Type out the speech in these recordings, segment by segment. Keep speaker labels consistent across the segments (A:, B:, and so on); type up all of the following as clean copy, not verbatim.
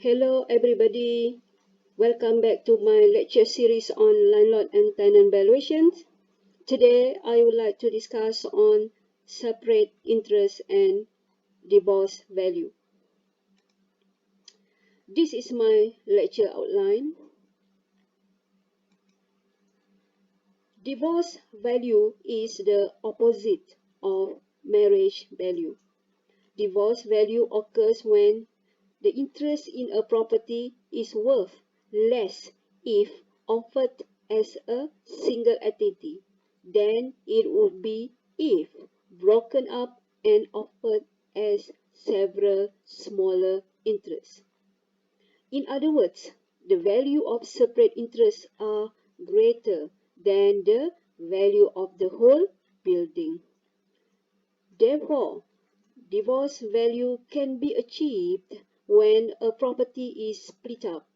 A: Hello everybody, welcome back to my lecture series on Landlord and Tenant Valuations. Today I would like to discuss on separate interest and divorce value. This is my lecture outline. Divorce value is the opposite of marriage value. Divorce value occurs when the interest in a property is worth less if offered as a single entity than it would be if broken up and offered as several smaller interests. In other words, the value of separate interests are greater than the value of the whole building. Therefore, divorce value can be achieved when a property is split up,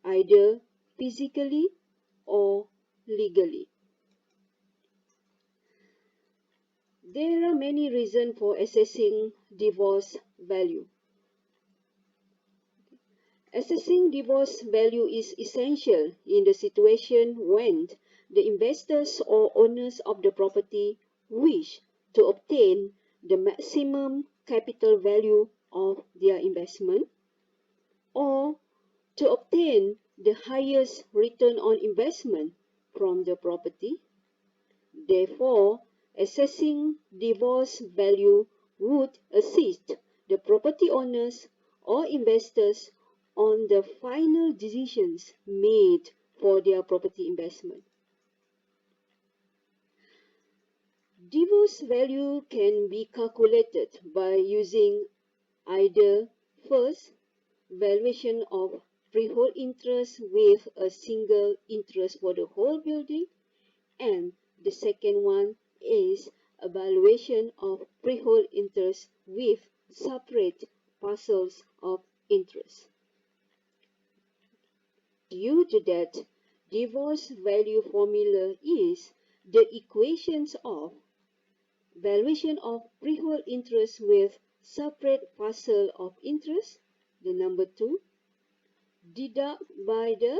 A: either physically or legally. There are many reasons for assessing divorce value. Assessing divorce value is essential in the situation when the investors or owners of the property wish to obtain the maximum capital value of their investment, or to obtain the highest return on investment from the property. Therefore, assessing divorce value would assist the property owners or investors on the final decisions made for their property investment. Divorce value can be calculated by using either first, valuation of freehold interest with a single interest for the whole building, and the second one is a valuation of freehold interest with separate parcels of interest. Due to that, divorce value formula is the equations of valuation of freehold interest with separate parcel of interest, the number 2, deduct by the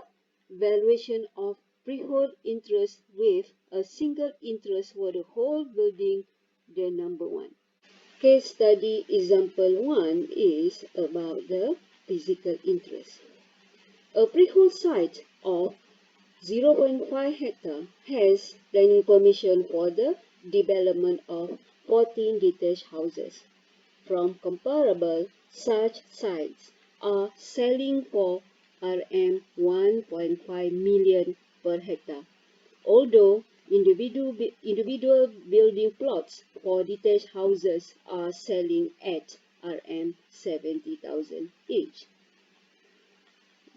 A: valuation of freehold interest with a single interest for the whole building, the number 1. Case study example 1 is about the physical interest. A freehold site of 0.5 hectare has planning permission for the development of 14 detached houses. From comparable, such sites are selling for Rm 1.5 million per hectare, although individual building plots for detached houses are selling at Rm 70,000 each.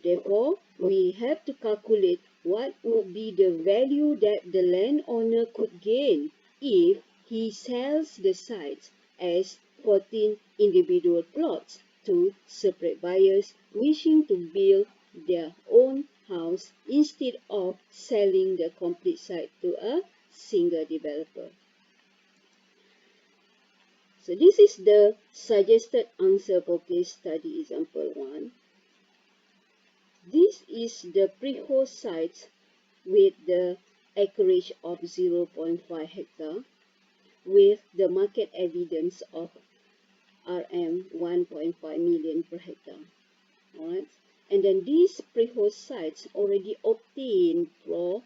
A: Therefore, we have to calculate what would be the value that the landowner could gain if he sells the sites as 14 individual plots to separate buyers wishing to build their own house instead of selling the complete site to a single developer. So this is the suggested answer for case study example 1. This is the freehold site with the acreage of 0.5 hectare with the market evidence of Rm 1.5 million per hectare. Alright, and then these freehold sites already obtained for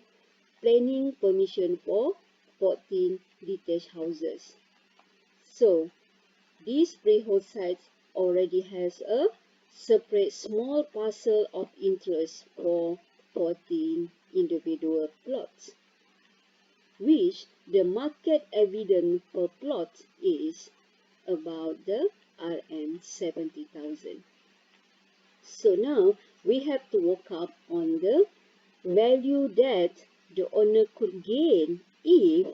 A: planning permission for 14 detached houses. So these freehold sites already has a separate small parcel of interest for 14 individual plots, which the market evidence per plot is about the Rm 70,000. So now we have to work up on the value that the owner could gain if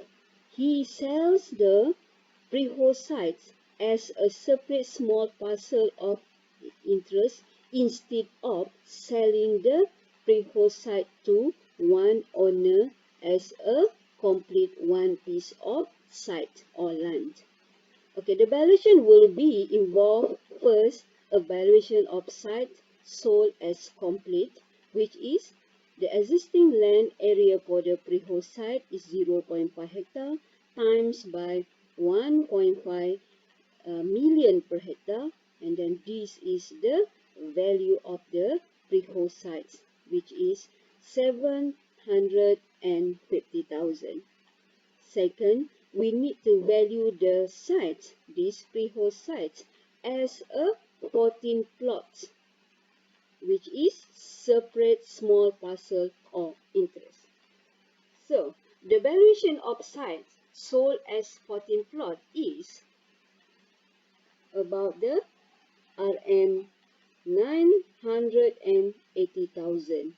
A: he sells the freehold sites as a separate small parcel of interest instead of selling the freehold site to one owner as a complete one piece of site or land. Okay, the valuation will be involved first a valuation of site sold as complete, which is the existing land area for the freehold site is 0.5 hectare times by 1.5 million per hectare, and then this is the value of the freehold sites, which is 750,000. Second, we need to value the sites, these freehold sites, as a 14 plots, which is separate small parcel of interest. So, the valuation of sites sold as 14 plot is about the RM 980,000.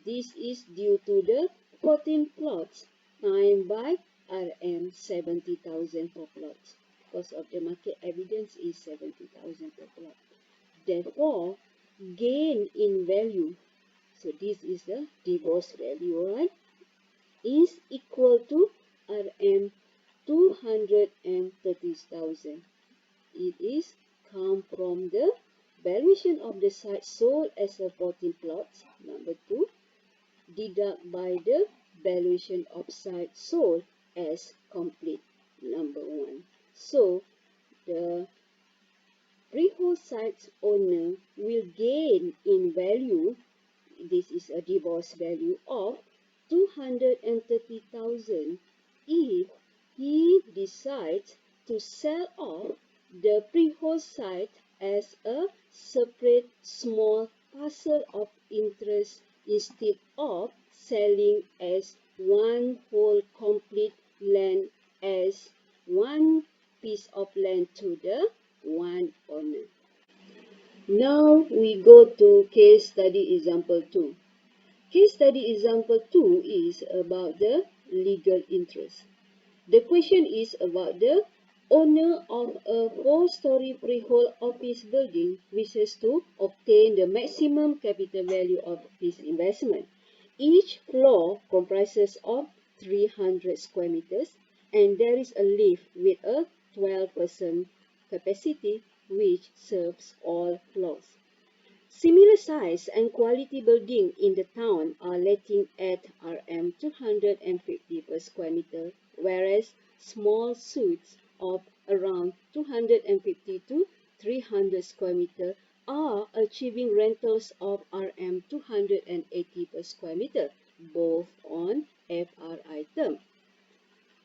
A: This is due to the 14 plots times by RM 70,000 per plot. Because of the market evidence is 70,000 per plot. Therefore, gain in value, so this is the divorce value, right, is equal to RM 230,000. It is come from the valuation of the site sold as a 14 plots, number 2, deduct by the valuation of site sold as complete, number 1. So, the freehold site owner will gain in value, this is a divorce value of 230,000 if he decides to sell off the freehold site as a separate small parcel of interest instead of selling as one whole complete land as one piece of land to the one owner. Now we go to case study example 2. Case study example 2 is about the legal interest. The question is about the owner of a 4-story freehold office building wishes to obtain the maximum capital value of his investment. Each floor comprises of 300 square meters and there is a lift with a 12-person capacity which serves all floors. Similar size and quality building in the town are letting at RM 250 per square meter, whereas small suites of around 250 to 300 square meter are achieving rentals of RM 280 per square meter, both on FRI term.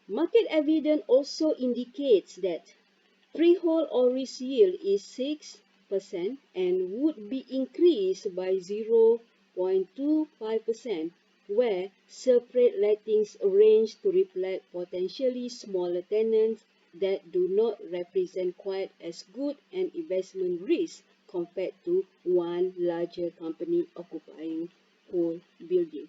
A: Market evidence also indicates that freehold or lease yield is 6% and would be increased by 0.25%, where separate lettings arranged to reflect potentially smaller tenants that do not represent quite as good an investment risk compared to one larger company occupying whole building.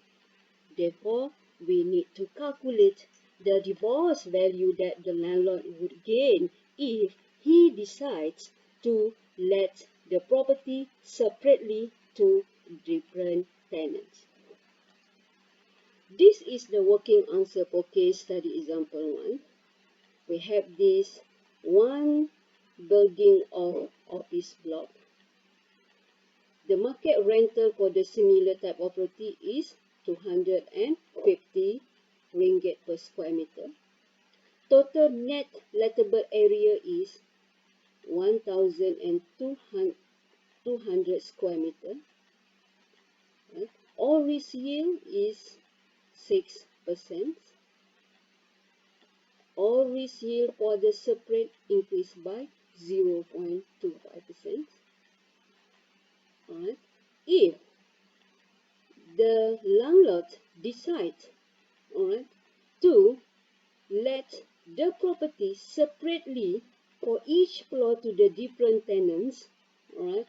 A: Therefore, we need to calculate the divorce value that the landlord would gain if he decides to let the property separately to different tenants. This is the working answer for case study example 1. We have this one building of office block. The market rental for the similar type of property is 250 ringgit per square meter. Total net lettable area is 1,200 square meter. Right? All lease yield is 6%. All lease yield for the separate increased by 0.25%. Right? If the landlord decides, to let the property separately for each floor to the different tenants, what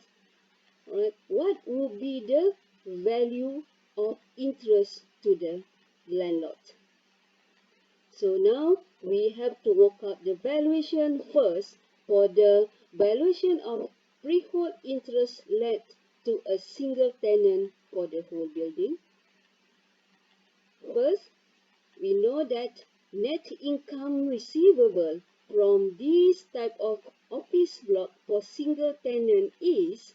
A: would be the value of interest to the landlord? So now we have to work out the valuation first for the valuation of freehold interest let to a single tenant for the whole building. First, we know that net income receivable from this type of office block for single tenant is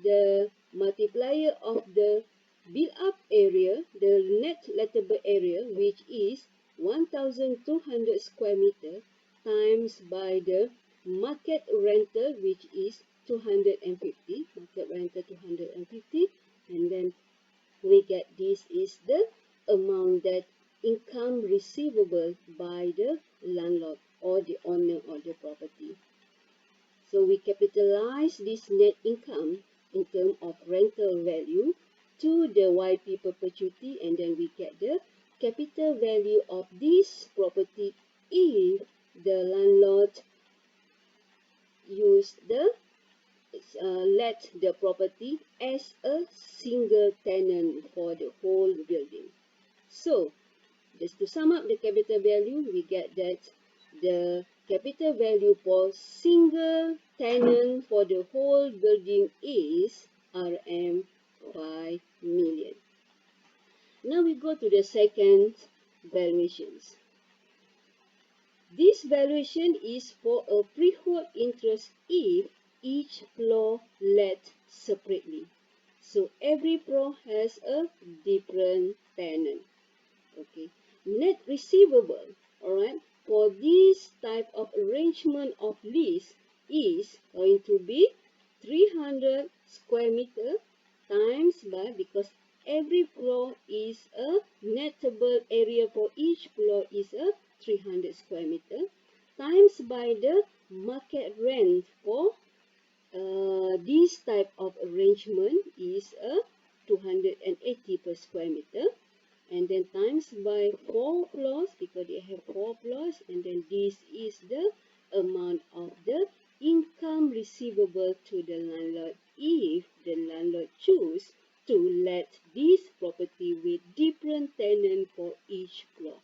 A: the multiplier of the built-up area, the net lettable area, which is 1,200 square meter, times by the market rental, which is 250, market rental 250, and then we get this is the amount that income receivable by the landlord or the owner of the property. So we capitalize this net income in terms of rental value to the YP perpetuity, and then we get the capital value of this property if the landlord used the let the property as a single tenant for the whole building. So just to sum up the capital value, we get that the capital value for single tenant for the whole building is RM 5 million. Now we go to the second valuations. This valuation is for a freehold interest if each floor let separately. So every floor has a different tenant. Okay, net receivable, alright, for this type of arrangement of lease is going to be 300 square meter times by, because every floor is a nettable area for each floor is a 300 square meter, times by the market rent for this type of arrangement is a 280 per square meter, and then times by 4 floors because they have 4 floors, and then this is the amount of the income receivable to the landlord if the landlord choose to let this property with different tenant for each floor.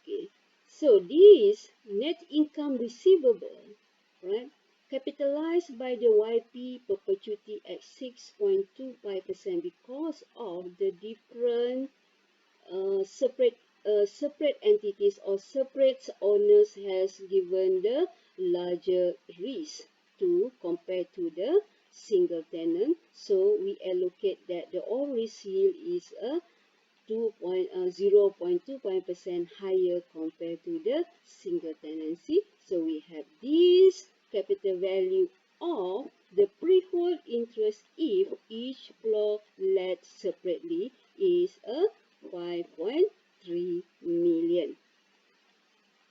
A: Okay, so this net income receivable, right, capitalized by the YP perpetuity at 6.25% because of the different separate entities or separate owners has given the larger risk to compare to the single tenant. So we allocate that the all risk yield is a 0.25% higher compared to the single tenancy. So we have this capital value of the freehold interest if each floor let separately is a 5.3 million.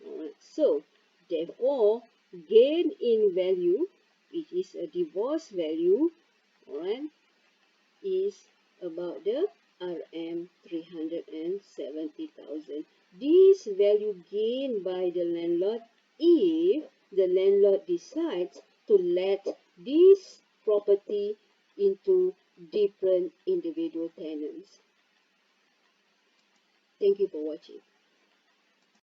A: Alright, so therefore gain in value, which is a divorce value, alright, is about the RM 370,000. This value gained by the landlord if the landlord decides to let this property into different individual tenants. Thank you for watching.